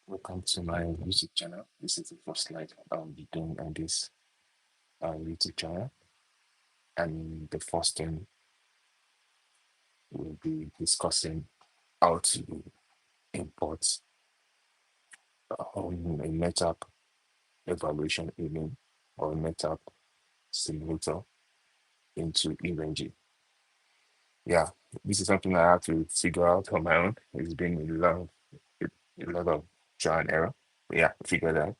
Welcome to my YouTube channel. This is the first slide I'll be doing on this YouTube channel. And the first thing we'll be discussing how to import a NetApp evaluation image or NetApp simulator into EVNG. Yeah, this is something I have to figure out on my own. It's been a lot of trial and error. But yeah, figure that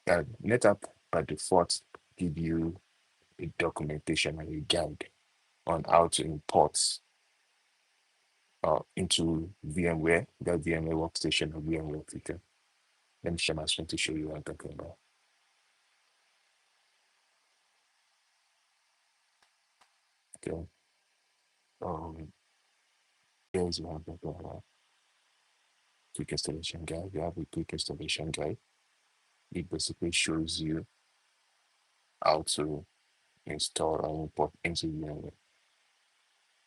out. NetApp by default give you a documentation and a guide on how to import into VMware, that VMware workstation or VMware feature. Let me share my screen to show you what I'm talking about. Okay. Um, Here's what I'm talking about. Quick installation guide. You have a quick installation guide. It basically shows you how to install and import into VMware.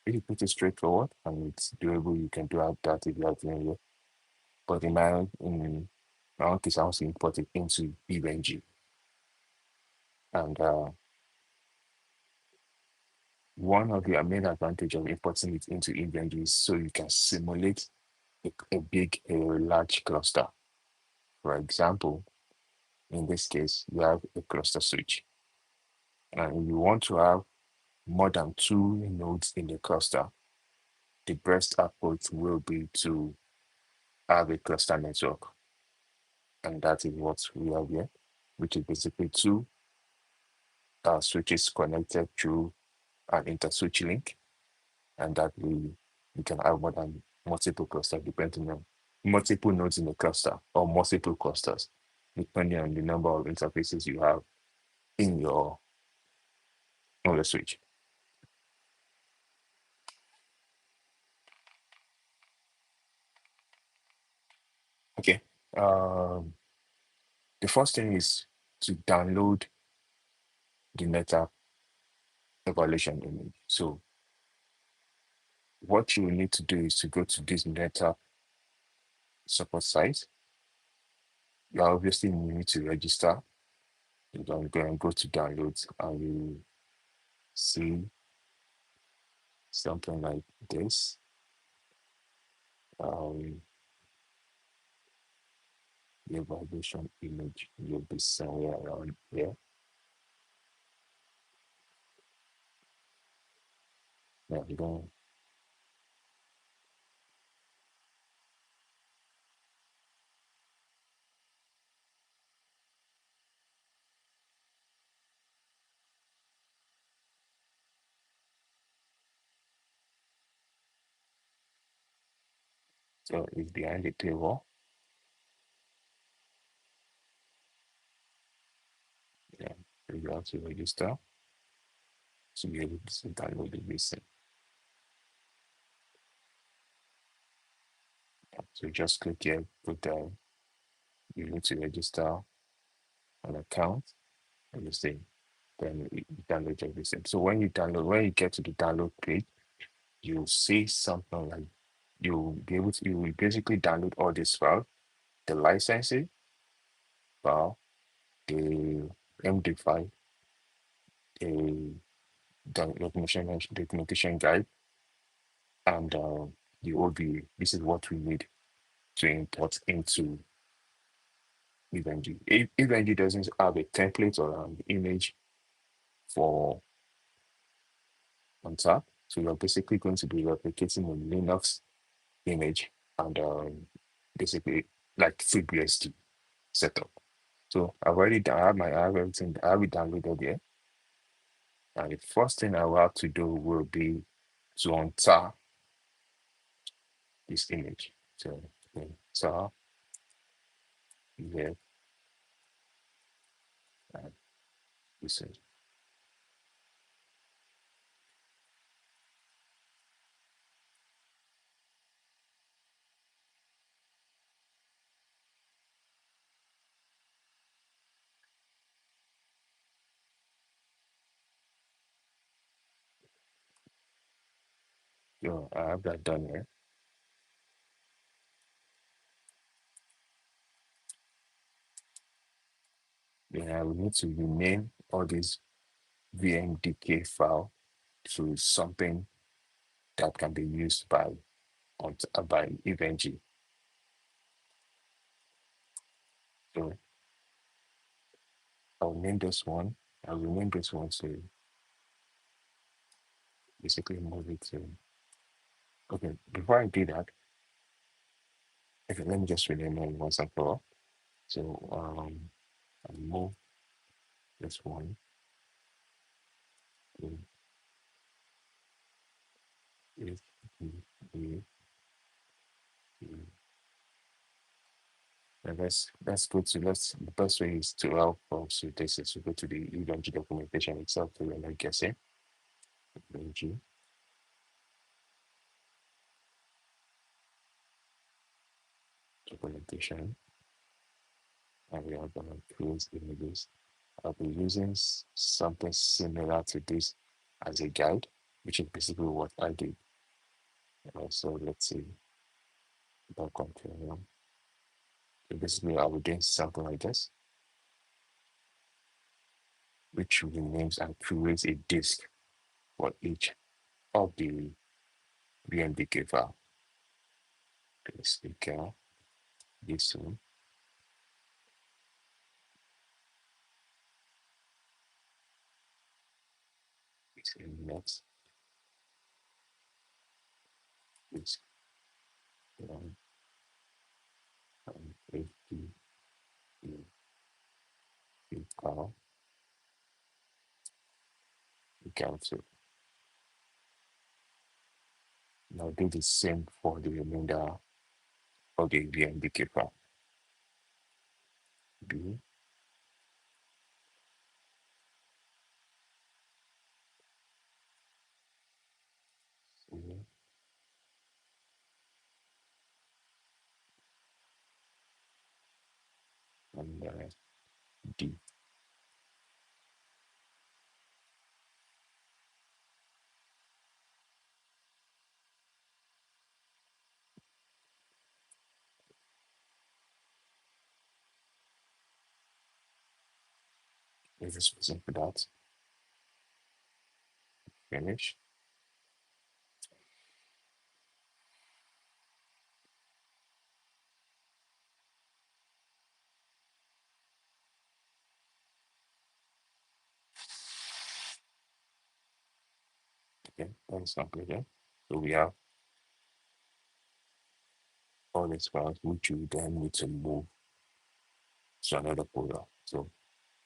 It's pretty straightforward and it's doable. You can do that if you have VMware. But in my own case, I want to import it into EVNG. And one of the main advantage of importing it into EVNG is so you can simulate a large cluster. For example, in this case, you have a cluster switch, and you want to have more than 2 nodes in the cluster. The best approach will be to have a cluster network, and that is what we have here, which is basically two switches connected through an inter-switch link, and that we can have more than multiple clusters depending on multiple nodes in the cluster or multiple clusters, depending on the number of interfaces you have in your on the switch. Okay. Um, the first thing is to download the NetApp evaluation image. So what you will need to do is to go to this NetApp support site. You obviously need to register. You don't go and go to downloads and you see something like this. Um, the evaluation image will be somewhere around here. There we go. So it's behind the table. Yeah, so you have to register to be able to download the listen. So just click here, put down, you need to register an account, and you see, then you download everything. So when you get to the download page, you'll see something like you will basically download all these files, the licensing file, the MD5, the documentation guide, and the OVA. This is what we need to import into EVNG. If EVNG doesn't have a template or an image for on top, so you're basically going to be replicating a Linux image and basically like FreeBSD setup. So I have everything, I have it downloaded here. And the first thing I will have to do will be to untar this image. So untar here and this is. So I have that done here. Yeah, we need to rename all these VMDK file to something that can be used by EVNG. So I'll name this one. I'll rename this one to basically move it to. Okay, before I do that, okay, let me just rename it once and for all. So I'll move this one to is the and let's go to let's the best way is to help us with this is to go to the EVNG documentation itself to we're not guessing. EVNG documentation, and we are gonna create images. I'll be using something similar to this as a guide, which is basically what I did. So let's see, back continue. So basically, I will do something like this, which renames and creates a disk for each of the BMDK file. Let's click this one. It's in next. It's um, HD file. You can so now do the same for the remainder of the BMDK file. B C and D. Is this person for that? Finish. Okay, that's not good. Yeah? So we have all these files which you then need to move to another folder. So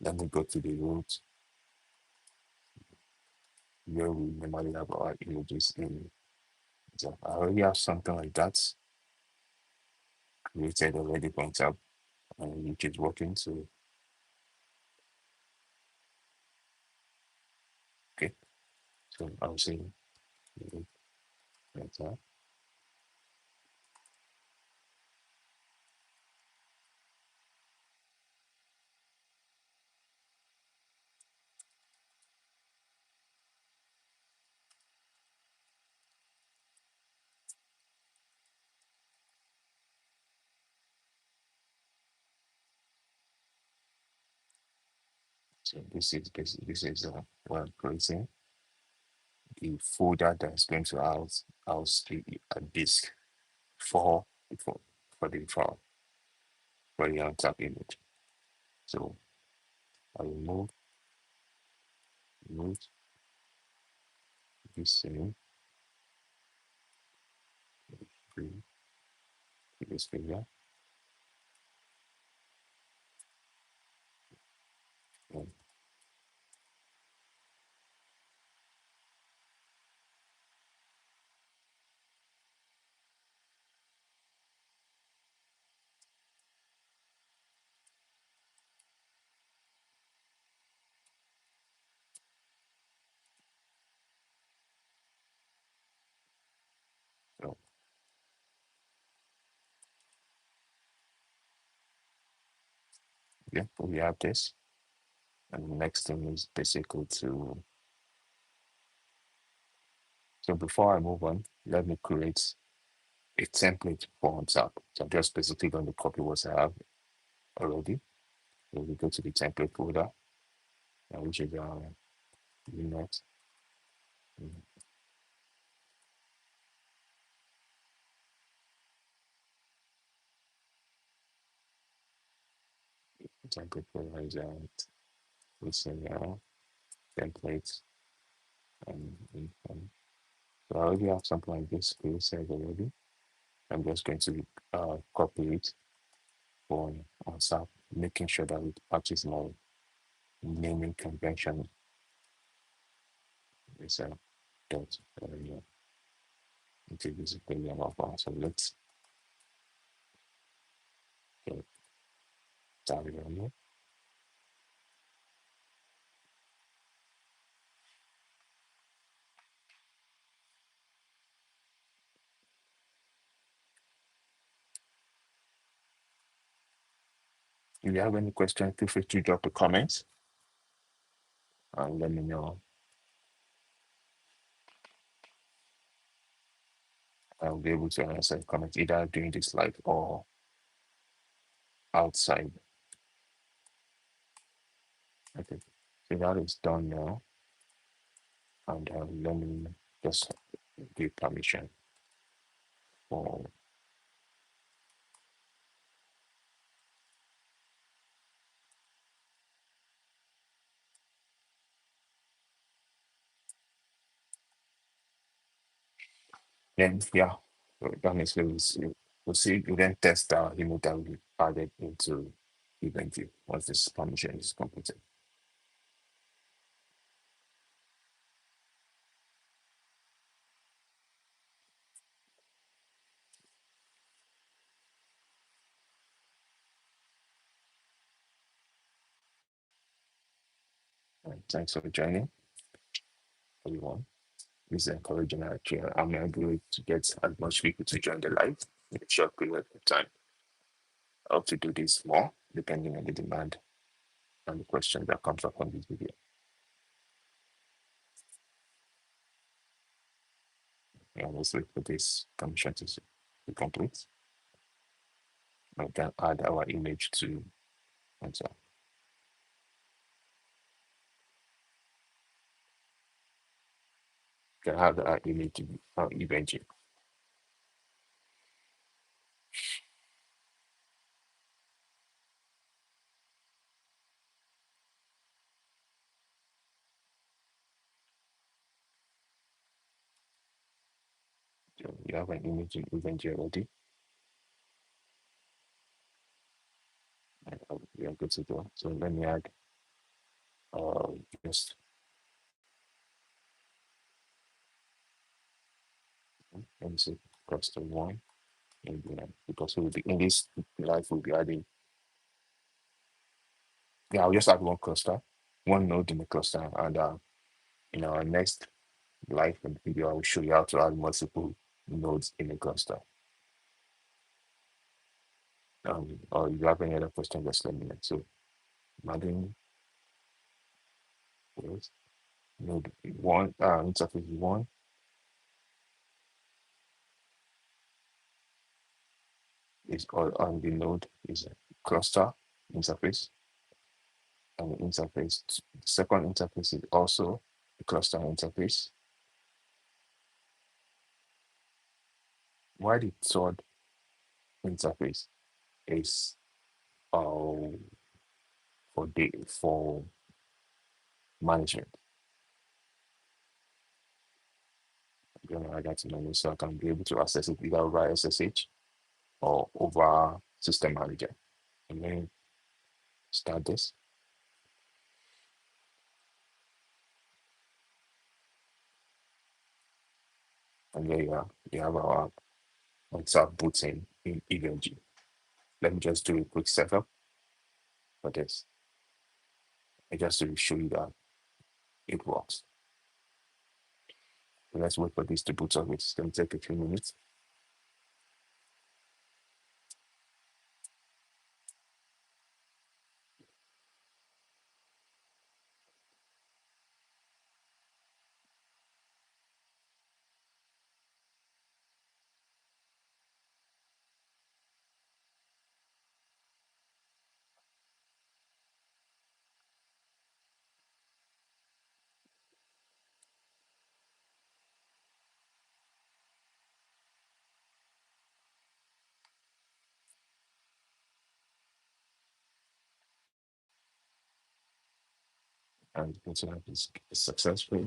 let me go to the root where we normally have our images in. So I already have something like that created already from tab and which is working. So okay, so I'll say better. So this is what I'm creating the folder that's going to house a disk for for for the file for the on-tap image. So I will move this thing to this figure. And so yeah, we have this. And the next thing is basically to so before I move on, let me create a template for on-tap. So I'm just basically going to copy what I have already. So we go to the template folder, which is unit. Template folder is listen templates and so I already have something like this preset already. I'm just going to copy it for WhatsApp, making sure that it matches my naming convention. It's a dot into this equation of one. So let's get that on here. If you have any questions, feel free to drop a comment and let me know. I'll be able to answer comments either during this live or outside. Okay, so that is done now. And let me just give permission for then, yeah, so that means we'll see, we then test the remote that we added into event view once this permission is completed. And thanks for joining, everyone. This is encouraging actually. I'm able to get as much people to join the live in a short period of time. I hope to do this more depending on the demand and the question that comes up on this video. And let's wait for this permission to be complete. I can add our image to answer. Can add our image to our event. So you have an image in event already. And we are good to go. So let me add just let me say cluster one. And, because we'll be in this live, we'll be adding. Yeah, I'll just add one cluster, one node in the cluster, and in our next live video, I will show you how to add multiple nodes in a cluster. Or if you have any other question, just let me know. So, adding node one, interface one is all on the node is a cluster interface, and the interface, the second interface is also a cluster interface. Why the third interface is for management. You know, I got to manage so I can be able to access it either via SSH or over system manager. And then start this. And there you are. You have our WhatsApp booting in EVG. Let me just do a quick setup for this. And just to show you that it works. So let's wait for this to boot up. It's going to take a few minutes. and the internet is successful.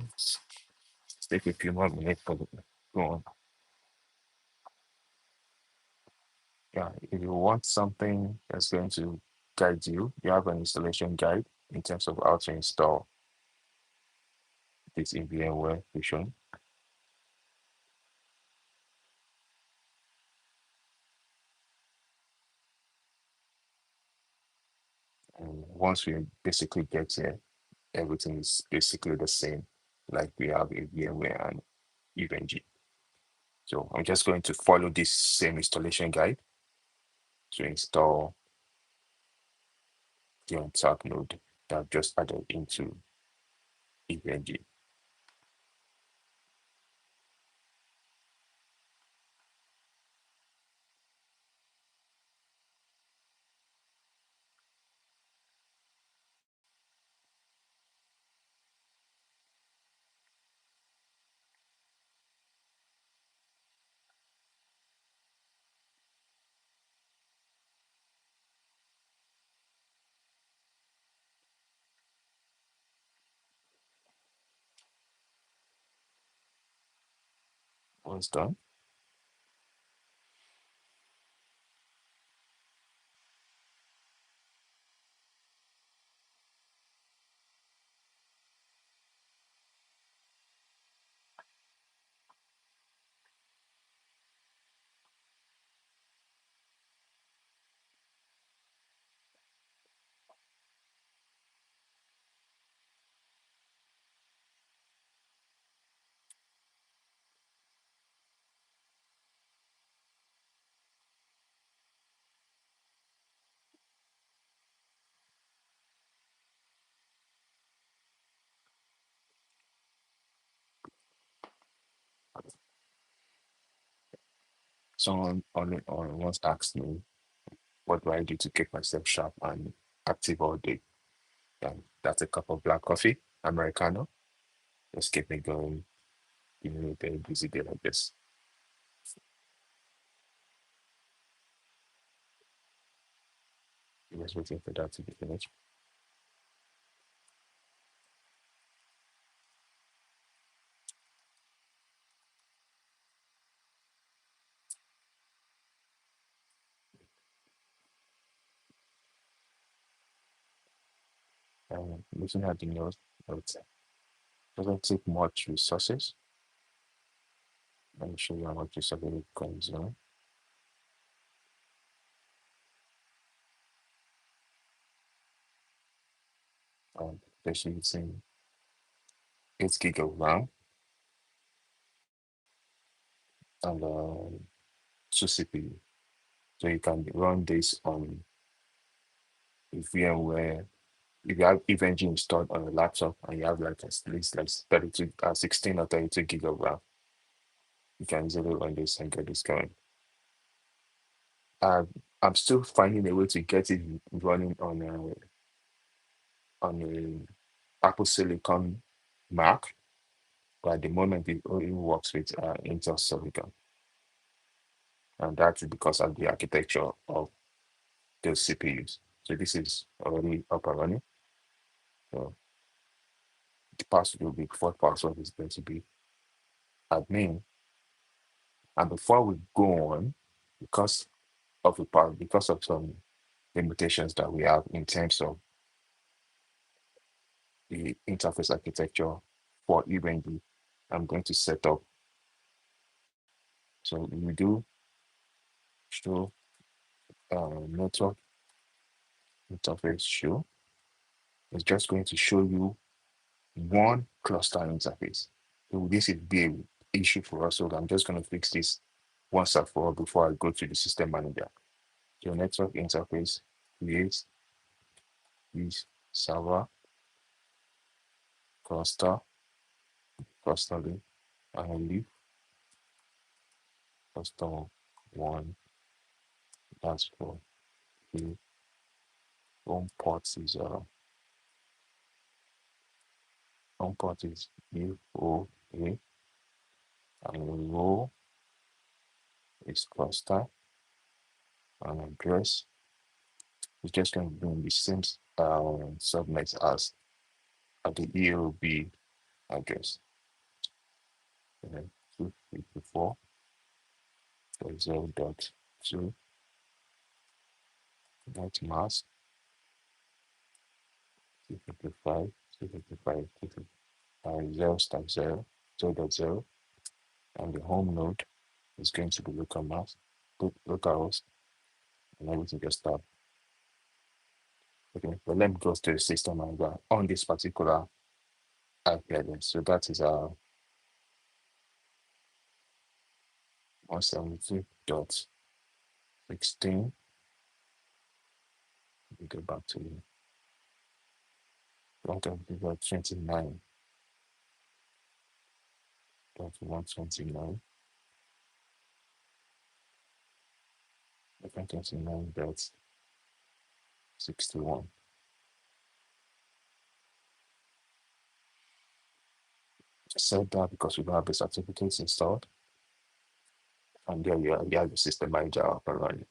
Take a few more minutes for the go on. Yeah, if you want something that's going to guide you, you have an installation guide in terms of how to install this in VMware Fusion. And once we basically get here, everything is basically the same, like we have in VMware and EVNG. So I'm just going to follow this same installation guide to install the on-tap node that I've just added into EVNG. Once done, someone on once asked me, what do I do to keep myself sharp and active all day? And that's a cup of black coffee, Americano. Just keep me going, even a very busy day like this. I'm just waiting for that to be finished. Looking at the notes, it doesn't take much resources. Let me show you how much resources it consumes. Just using 8 gig of RAM and 2 CPU. So you can run this on a VMware. If you have EVNG installed on a laptop and you have like at least like 32, 16 or 32 gig of RAM, you can easily run this and get this going. Uh, I'm still finding a way to get it running on a Apple Silicon Mac, but at the moment it only works with Intel Silicon, and that's because of the architecture of those CPUs. So this is already up and running. So the password will be default password is going to be admin. And before we go on, because of the part, because of some limitations that we have in terms of the interface architecture for EVNG, I'm going to set up. So we do show network interface show. It's just going to show you one cluster interface. So this is be an issue for us. So I'm just going to fix this once and for all before I go to the system manager. Your network interface creates this server, cluster, clustering, and leave cluster one. That's for the home port is home port is UOA, and row is cluster, and address is just going to be in the same subnet as at the EOB address. And then 254.0.2 dot mask 255, 255, 0 start 0, 0.0, and the home node is going to be local mask, local host, and everything just start. Okay, but let me go to the system manager on this particular IP address. So that is 172.16. We go back to 129.129, 129.61. Set that because we don't have the certificates installed, and there you have the system manager up and running.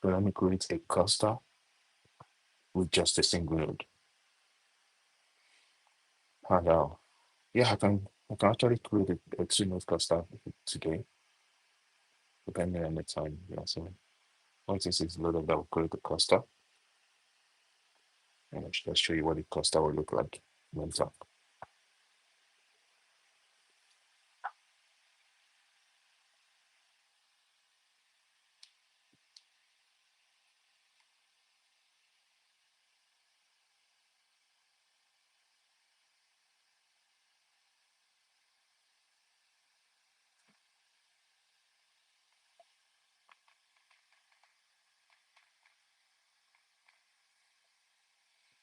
So let me create a cluster with just a single node. And yeah, I can actually create a two-node cluster today, depending on the time. Yeah, so once this is loaded, I will create a cluster, and I'll just show you what the cluster will look like when it's up.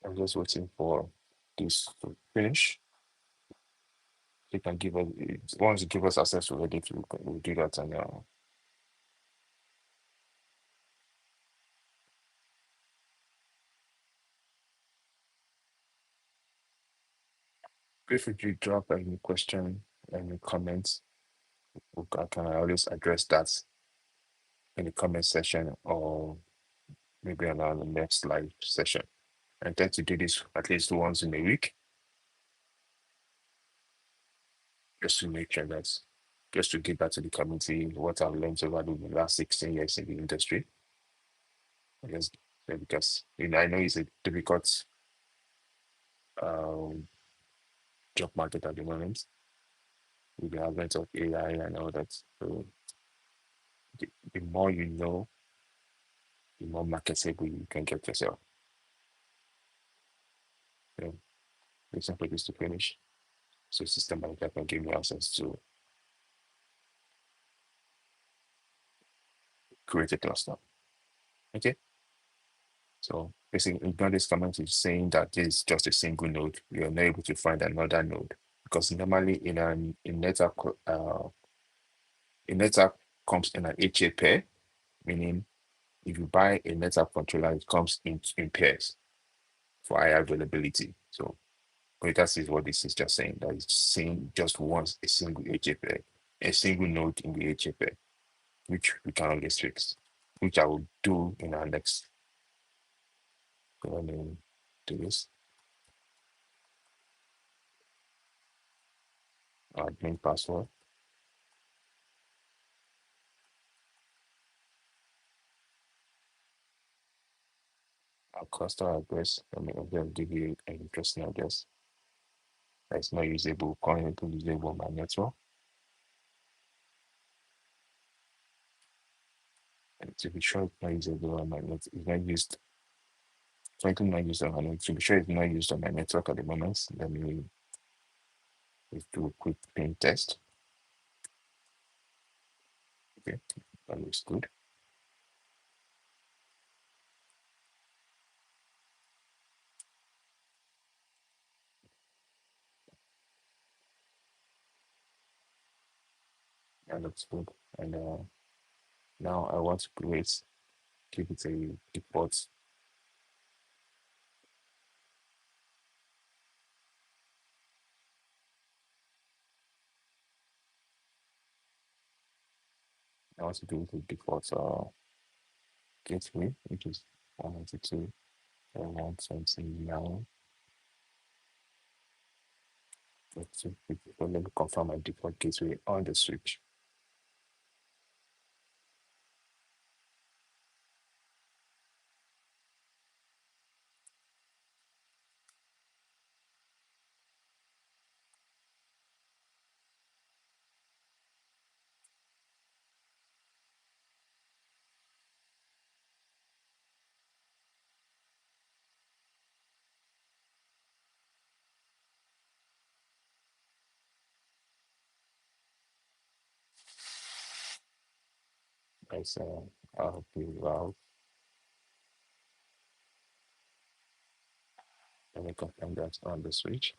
I'm just waiting for this to finish. You can give us, once you give us access already, we'll do that. And if you drop any question, any comments, I can always address that in the comment section or maybe on the next live session. I tend to do this at least once in a week, just to make sure that, just to give back to the community what I've learned over the last 16 years in the industry. I guess because I know it's a difficult um, job market at the moment with the advent of AI and all that. So the more you know, the more marketable you can get yourself. So listen for this to finish. So system manager can give me access to create a cluster. Okay. So basically, ignore this comment is saying that this is just a single node. You're not able to find another node because normally in NetApp comes in an HA pair, meaning if you buy a NetApp controller, it comes in pairs for higher availability. So but that is what this is just saying. That it's saying just once a single HA pair, a single node in the HA pair, which we can always fix, which I will do in our next. So let me do this. Admin password. Our cluster address. Let me give you an interesting address that's not usable, currently usable on my network. And to be sure it's not usable on my network, it's not used. Currently not used on my network. To be sure it's not used on my network at the moment, let me just do a quick ping test. Okay, that looks good. That looks good. And now I want to give it a default. I want to give it a default gateway, which is 192. and 129. Let me confirm my default gateway on the switch. I say I'll be route. Let me confirm that on the switch.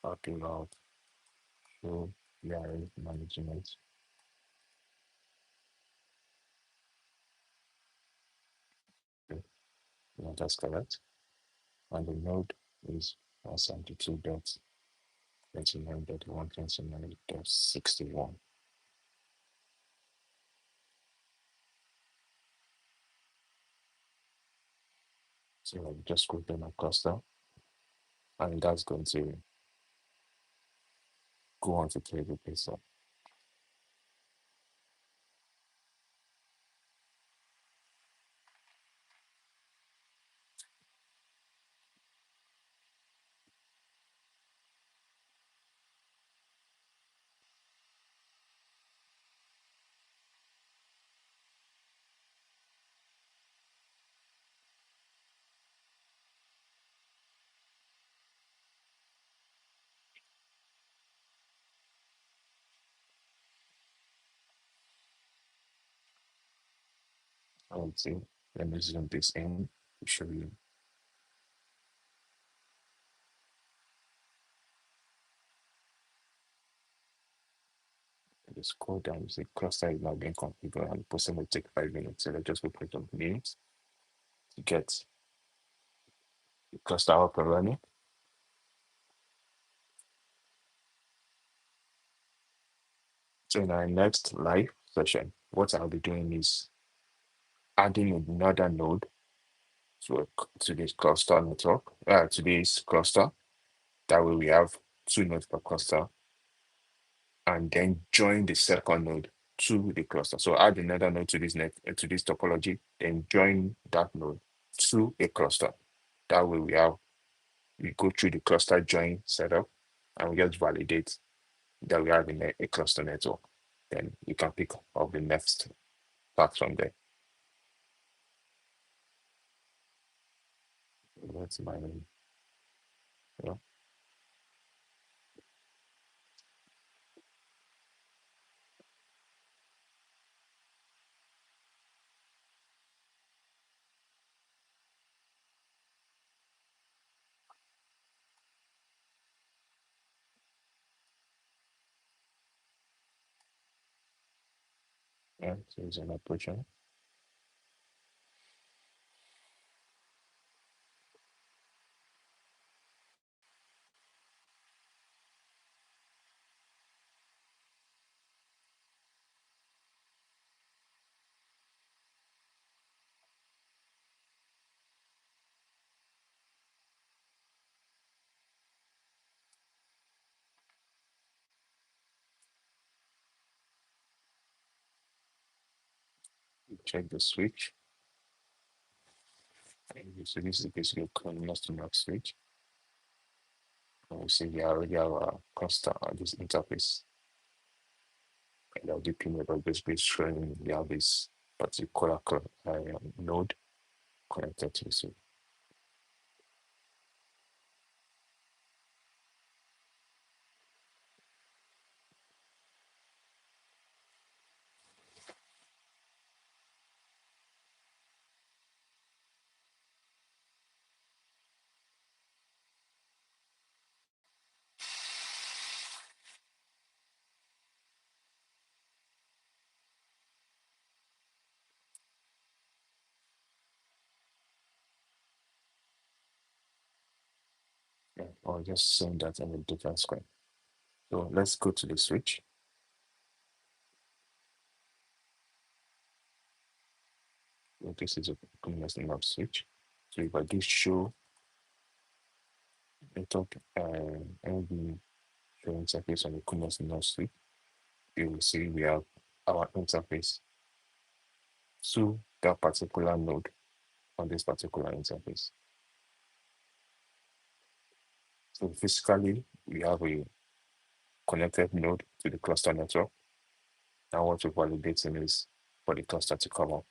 I'll be route. So yeah, management. Okay, yeah, that's correct. And the node is 172.29.129.61. So I'll just go to my cluster, and that's going to go on to create the pizza. I would say, let me zoom this in to show you. Just scroll down, you see cluster is now being configured, and the process will take 5 minutes. So let's just wait for some minutes to get the cluster up and running. So in our next live session, what I'll be doing is adding another node to this cluster network, to this cluster. That way we have two nodes per cluster, and then join the second node to the cluster. So add another node to this to this topology, then join that node to a cluster. That way we go through the cluster join setup, and we just validate that we have a cluster network. Then you can pick up the next part from there. That's my, yeah. Yeah, so it's an operation. You check the switch. And so this is basically a continuous to max switch. And we see we already have a cluster on this interface. And I'll be pin about basically showing we have this particular node connected to the switch. Yeah, or just seeing that in a different screen. So let's go to the switch. So this is a Kubernetes node switch. So if I do show network NV show interface on the Kubernetes node switch, you will see we have our interface to that particular node on this particular interface. So physically, we have a connected node to the cluster network. Now what we're validating is for the cluster to come up.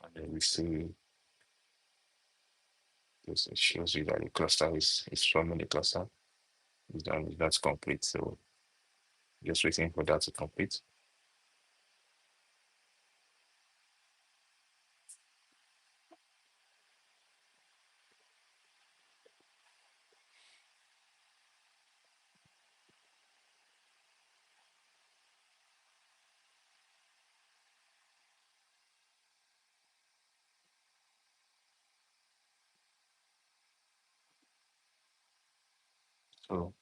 And then we see this, it shows you that the cluster is forming the cluster. It's done, that's complete. So just waiting for that to complete. So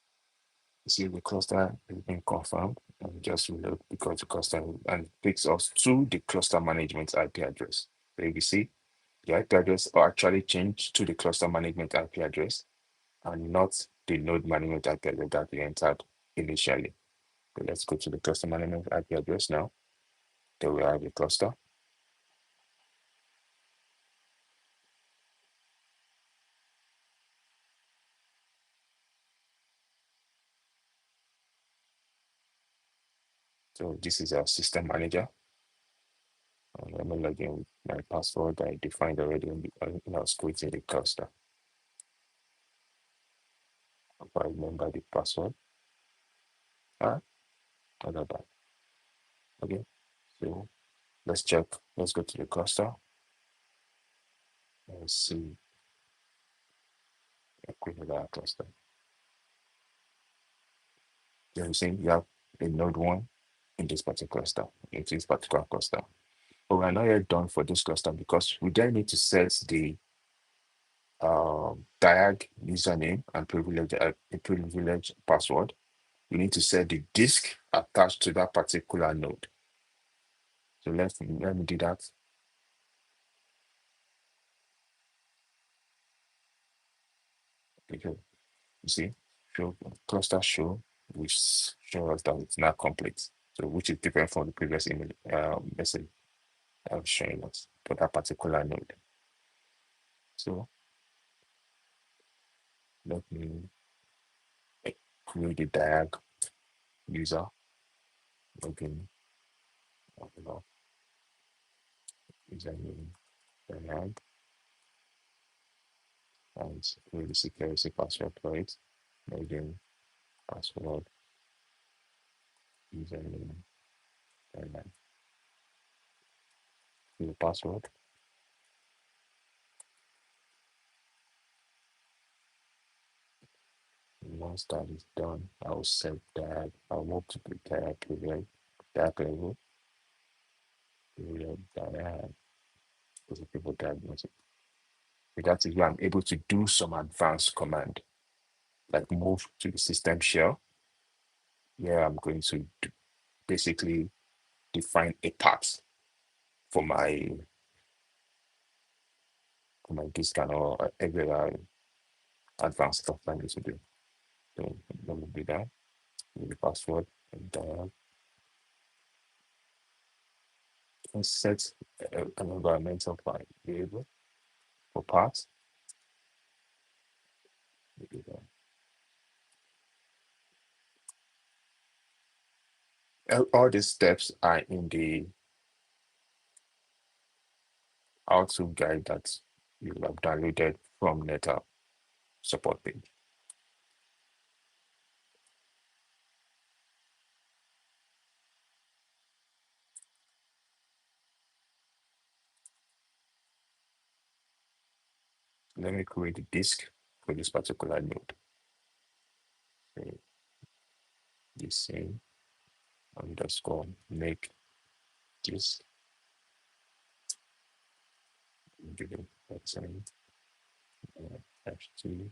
you see the cluster has been confirmed and just reload because the cluster and takes us to the cluster management IP address. So you see the IP address are actually changed to the cluster management IP address and not the node management IP address that we entered initially. So let's go to the cluster management IP address now. There we have the cluster. So this is our system manager. Let me log in with my password I defined already in our script in the cluster. If I remember the password. Ah, not bad. Okay, so let's check. Let's go to the cluster and see a quick look at our cluster. You're saying you have a node one in this particular cluster, in this particular cluster. But we're not yet done for this cluster because we then need to set the diag username and privilege password. We need to set the disk attached to that particular node. So let me do that. Okay, you see, show cluster show, which shows us that it's not complete. So which is different from the previous email message I'm showing us for that particular node. So let me create the diag user login username diag and create the security password for it. Login password username diag. The password. Once that is done, I'll set that. I'll move to the tag level, period, diag, because the people diagnosis. So that is where I'm able to do some advanced command, like move to the system shell. Where I'm going to basically define a path for my disk and or every advanced stuff I need to do. So let me do that. With the password and diag. And set an environmental variable for paths. All these steps are in the how-to guide that you have downloaded from NetApp support page. Let me create a disk for this particular node. So this same underscore make disk. give it X-N, F2,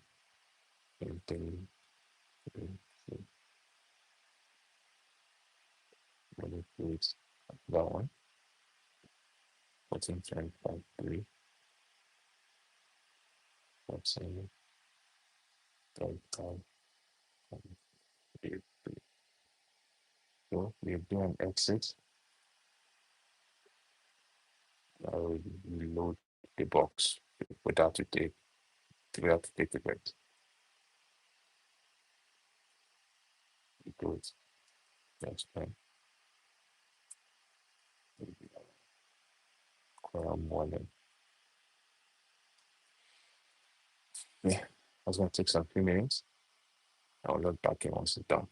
and then manipulate that one, 14.53, X-N, .5, so we do an exit. I will load the box without to take the break. Because that's fine. Morning. Yeah, that's gonna take some few minutes. I'll log back in once it's done.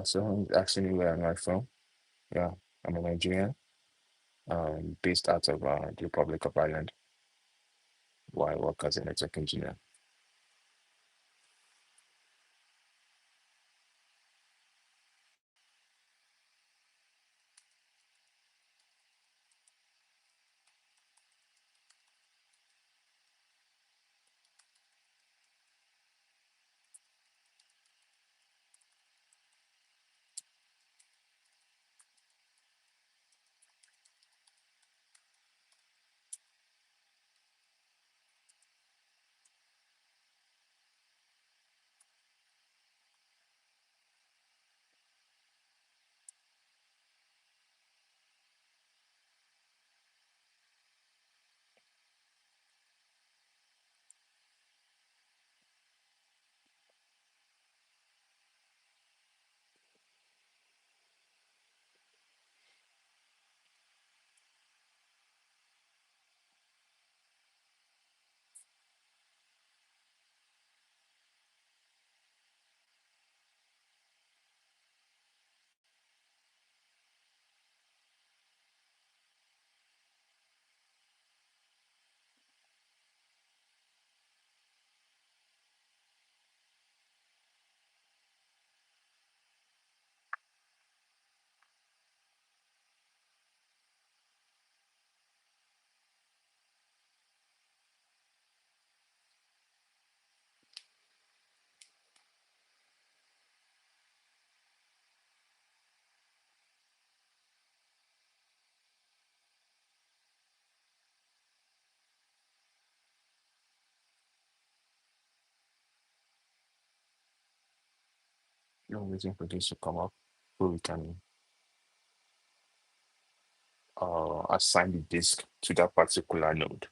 So it's asking me where I'm from. Yeah, I'm a Nigerian, based out of the Republic of Ireland, where I work as a network engineer. You're waiting for this to come up so we can assign the disk to that particular node.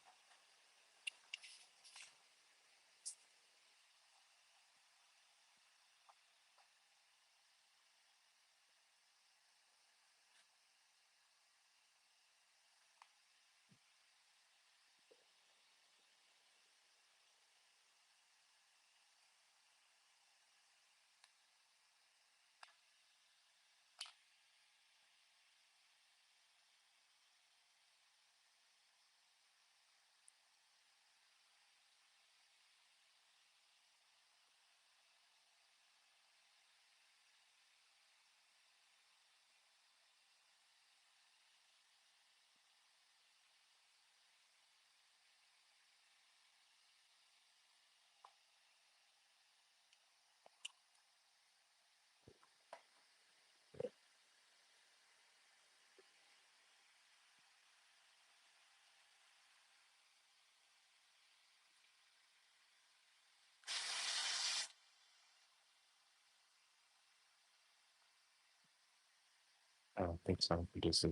I don't think some for this to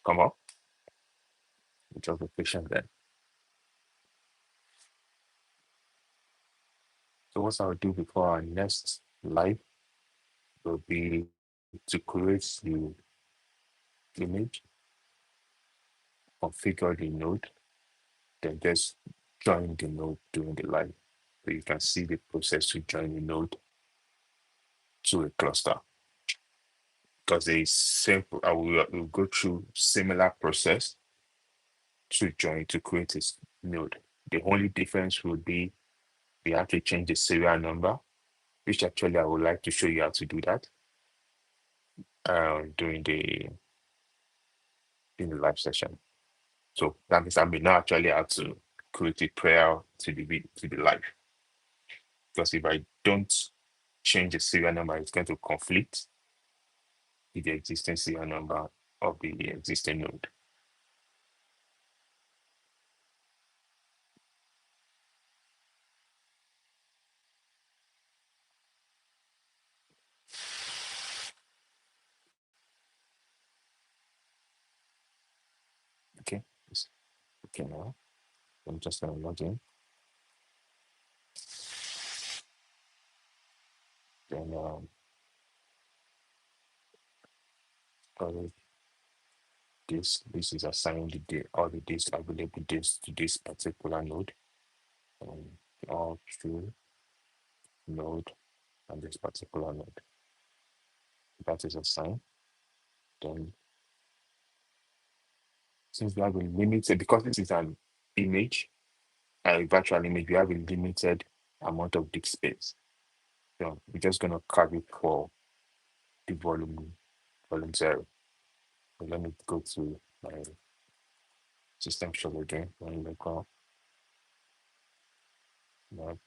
come up. Just be patient then. So what I'll do before our next live will be to create the image, configure the node, then just join the node during the live. So you can see the process to join the node to a cluster. Because they simple, I will go through similar process to join to create this node. The only difference would be we have to change the serial number, which actually I would like to show you how to do that during the in the live session. So that means I may not actually have to create it prior to the live, because if I don't change the serial number, it's going to conflict with the existing serial number of the existing node. Okay, okay now. I'm just gonna log in. Then all this is assigning all the disk available disks to this particular node. All true node and this particular node. That is assigned. Then since we have a limited, because this is an image, a virtual image, we have a limited amount of disk space. So we're just gonna carry for the volume 0. So let me go to my system show again. When we go map,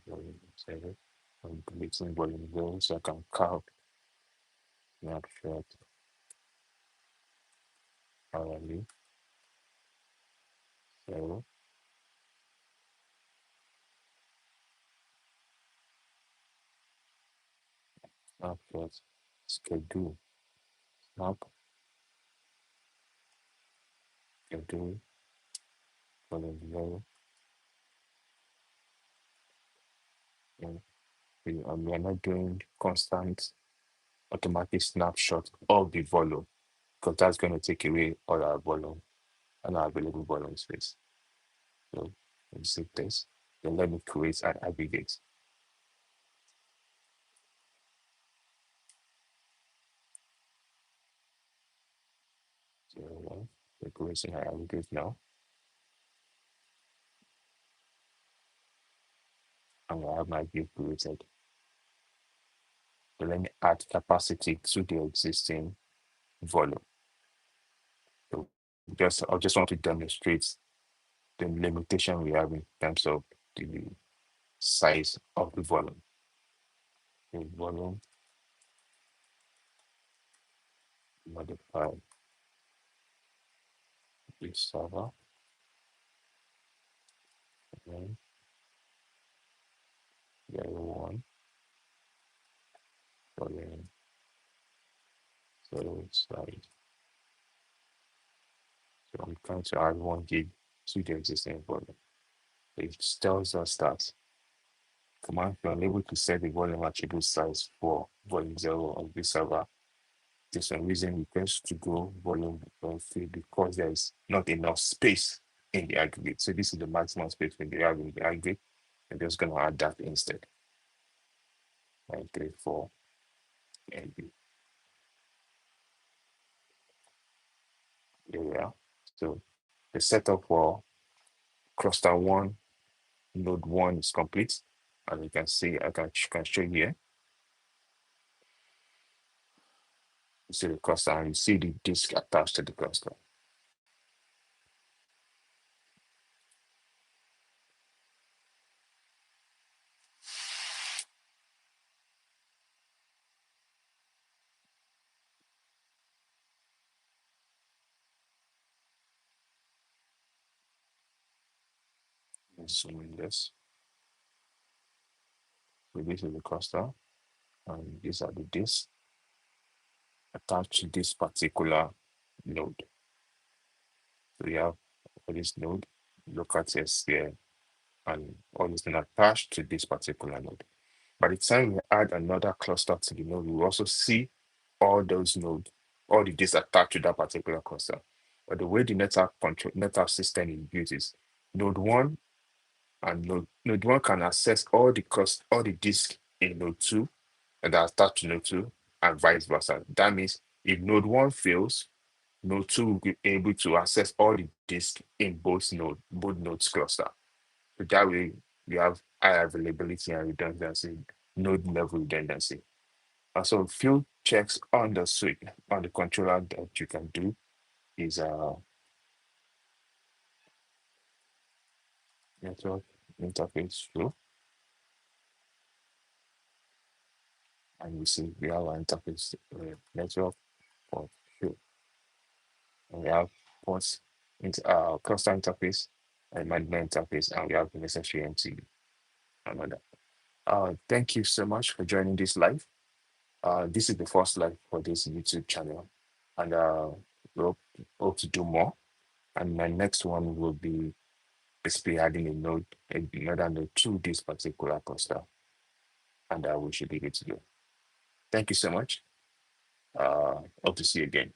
volume 0. I'm deleting volume 0 so I can count snapshot hourly 0. Snapshot schedule snap schedule volume 0. And we are not doing constant automatic snapshot of the volume, because that's going to take away all our volume and our available volume space. So let me save this. Then let me create an aggregate. So we're creating an aggregate now. And I have my view created. So let me add capacity to the existing volume. So I just want to demonstrate the limitation we have in terms of the size of the volume. The volume modify the server, and the other one volume so size. So I'm trying to add 1 gig to the existing volume. It tells us that command you are unable to set the volume attribute size for volume 0 of the server. There's some reason request to go volume field because there is not enough space in the aggregate. So this is the maximum space we have in the aggregate. I'm just going to add that instead. 934 MB. There we are. So the setup for cluster 1, node 1 is complete. And you can see, I can show you here. You see the cluster and you see the disk attached to the cluster. Zoom in this. So this is the cluster, and these are the disks attached to this particular node. So we have for this node, local test here, and all this thing attached to this particular node. By the time we add another cluster to the node, we will also see all those nodes, all the disks attached to that particular cluster. But the way the NetApp system is built is node 1 and node 1 can access all the disks in node 2, that attach to node 2 and vice versa. That means if node 1 fails, node 2 will be able to access all the disk in both nodes cluster. So that way you have high availability and redundancy, node level redundancy. So few checks on the switch on the controller that you can do is network interface flow, and you see we have our interface network for flow, and we have ports into cluster interface and management interface, and we have the necessary MCU and all that. Thank you so much for joining this live. This is the first live for this YouTube channel, and we hope to do more. And my next one will be basically adding another node to this particular cluster, and we should be good to go. Thank you so much. Hope to see you again.